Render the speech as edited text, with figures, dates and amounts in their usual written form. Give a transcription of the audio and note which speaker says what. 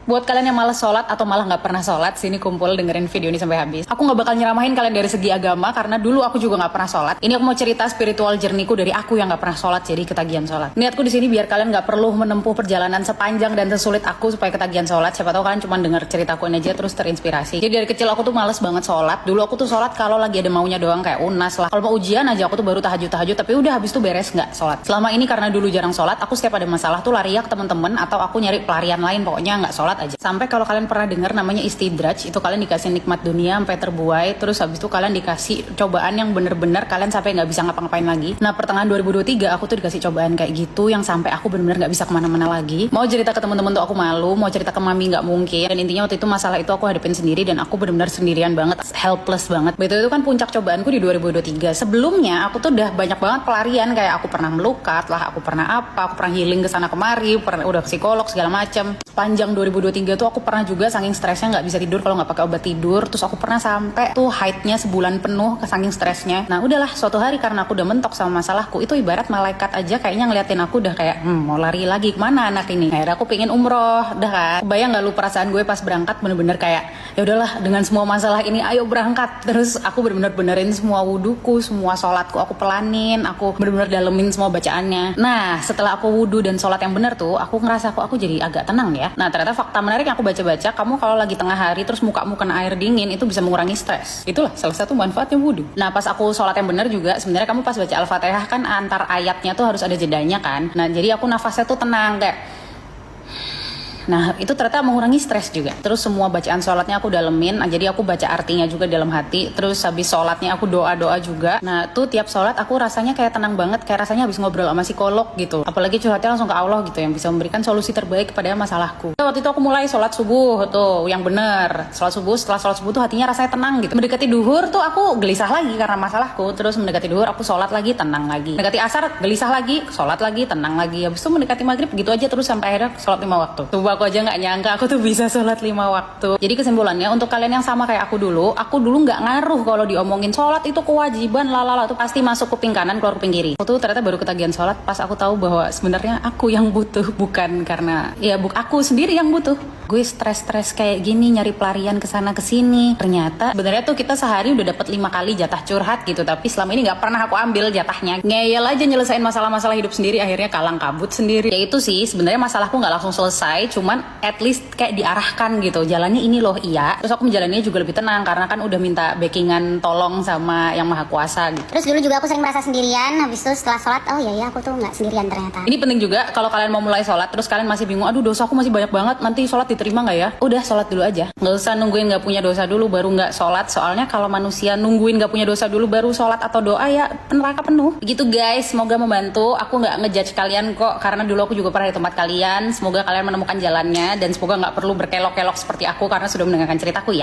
Speaker 1: Buat kalian yang malas sholat atau malah nggak pernah sholat, sini kumpul dengerin video ini sampai habis. Aku nggak bakal nyeramahin kalian dari segi agama, karena dulu aku juga nggak pernah sholat. Ini aku mau cerita spiritual journey-ku dari aku yang nggak pernah sholat jadi ketagihan sholat. Niatku di sini biar kalian nggak perlu menempuh perjalanan sepanjang dan sesulit aku supaya ketagihan sholat. Siapa tahu kalian cuma denger ceritaku ini aja terus terinspirasi. Jadi dari kecil aku tuh males banget sholat. Dulu aku tuh sholat kalau lagi ada maunya doang, kayak UNAS lah. Kalau mau ujian aja aku tuh baru tahajud, tapi udah habis tuh beres nggak sholat. Selama ini karena dulu jarang sholat, aku setiap ada masalah tuh lari ke temen-temen atau aku nyari pelarian lain, pokoknya nggak sholat aja. Sampai kalau kalian pernah dengar namanya istidraj, itu kalian dikasih nikmat dunia sampai terbuai, terus habis itu kalian dikasih cobaan yang bener-bener kalian sampai nggak bisa ngapa-ngapain lagi. Nah pertengahan 2023 aku tuh dikasih cobaan kayak gitu yang sampai aku bener-bener nggak bisa kemana-mana lagi. Mau cerita ke temen-temen tuh aku malu, mau cerita ke mami nggak mungkin. Dan intinya waktu itu masalah itu aku hadapin sendiri dan aku bener-bener sendirian banget, helpless banget. Betul, itu kan puncak cobaanku di 2023. Sebelumnya aku tuh udah banyak banget pelarian, kayak aku pernah melukat lah, aku pernah aku pernah healing ke sana kemari, udah psikolog segala macem. Panjang 2023 tuh aku pernah juga saking stresnya nggak bisa tidur kalau nggak pakai obat tidur. Terus aku pernah sampai tuh haidnya sebulan penuh ke saking stresnya. Nah udahlah, suatu hari karena aku udah mentok sama masalahku, itu ibarat malaikat aja kayaknya ngeliatin aku udah kayak mau lari lagi kemana anak ini. Akhirnya aku pengen umroh, udah kan. Bayang nggak lu perasaan gue pas berangkat, bener-bener kayak ya udahlah, dengan semua masalah ini ayo berangkat. Terus aku bener-bener benerin semua wuduku, semua sholatku aku pelanin, aku bener-bener dalemin semua bacaannya. Nah setelah aku wudu dan sholat yang bener tuh, aku ngerasa aku jadi agak tenang ya. Nah ternyata fakta menarik yang aku baca-baca, kamu kalau lagi tengah hari terus mukamu kena air dingin itu bisa mengurangi stres. Itulah salah satu manfaatnya wudhu. Nah pas aku sholat yang bener juga, sebenarnya kamu pas baca Al-Fatihah kan antar ayatnya tuh harus ada jedanya kan. Nah jadi aku nafasnya tuh tenang kayak. Nah itu ternyata mengurangi stres juga. Terus semua bacaan sholatnya aku dalemin, jadi aku baca artinya juga dalam hati. Terus habis sholatnya aku doa-doa juga. Nah tuh tiap sholat aku rasanya kayak tenang banget, kayak rasanya habis ngobrol sama psikolog gitu. Apalagi curhatnya langsung ke Allah gitu, yang bisa memberikan solusi terbaik kepada masalahku. Waktu itu aku mulai sholat subuh tuh yang bener. Sholat subuh, setelah sholat subuh tuh hatinya rasanya tenang gitu. Mendekati duhur tuh aku gelisah lagi karena masalahku. Terus mendekati duhur aku sholat lagi, tenang lagi. Mendekati asar gelisah lagi, sholat lagi, tenang lagi. Habis itu mendekati maghrib gitu aja terus sampai akhirnya sholat 5 waktu. Coba aku aja nggak nyangka aku tuh bisa sholat 5 waktu. Jadi kesimpulannya untuk kalian yang sama kayak aku dulu nggak ngaruh kalau diomongin sholat itu kewajiban lalala tuh pasti masuk kuping kanan keluar kuping kiri. Aku tuh ternyata baru ketagihan sholat pas aku tahu bahwa sebenarnya aku yang butuh, bukan karena ya aku sendiri yang butuh. Gue stres kayak gini nyari pelarian kesana kesini. Ternyata sebenarnya tuh kita sehari udah dapat 5 kali jatah curhat gitu, tapi selama ini nggak pernah aku ambil jatahnya. Ngeyel aja nyelesain masalah-masalah hidup sendiri, akhirnya kalang kabut sendiri. Ya itu sih sebenarnya masalahku nggak langsung selesai, cuman at least kayak diarahkan gitu, jalannya ini loh iya. Terus aku menjalaninya juga lebih tenang karena kan udah minta backingan tolong sama yang maha kuasa gitu.
Speaker 2: Terus dulu juga aku sering merasa sendirian, habis itu setelah sholat oh iya aku tuh nggak sendirian ternyata.
Speaker 1: Ini penting juga kalau kalian mau mulai sholat terus kalian masih bingung, aduh dosa aku masih banyak banget, nanti sholat diterima nggak ya? Udah sholat dulu aja, nggak usah nungguin nggak punya dosa dulu baru nggak sholat. Soalnya kalau manusia nungguin nggak punya dosa dulu baru sholat atau doa ya neraka penuh. Begitu guys, semoga membantu. Aku nggak ngejudge kalian kok, karena dulu aku juga pernah di tempat kalian. Semoga kalian menemukan jalannya dan semoga nggak perlu berkelok-kelok seperti aku karena sudah mendengarkan ceritaku ya.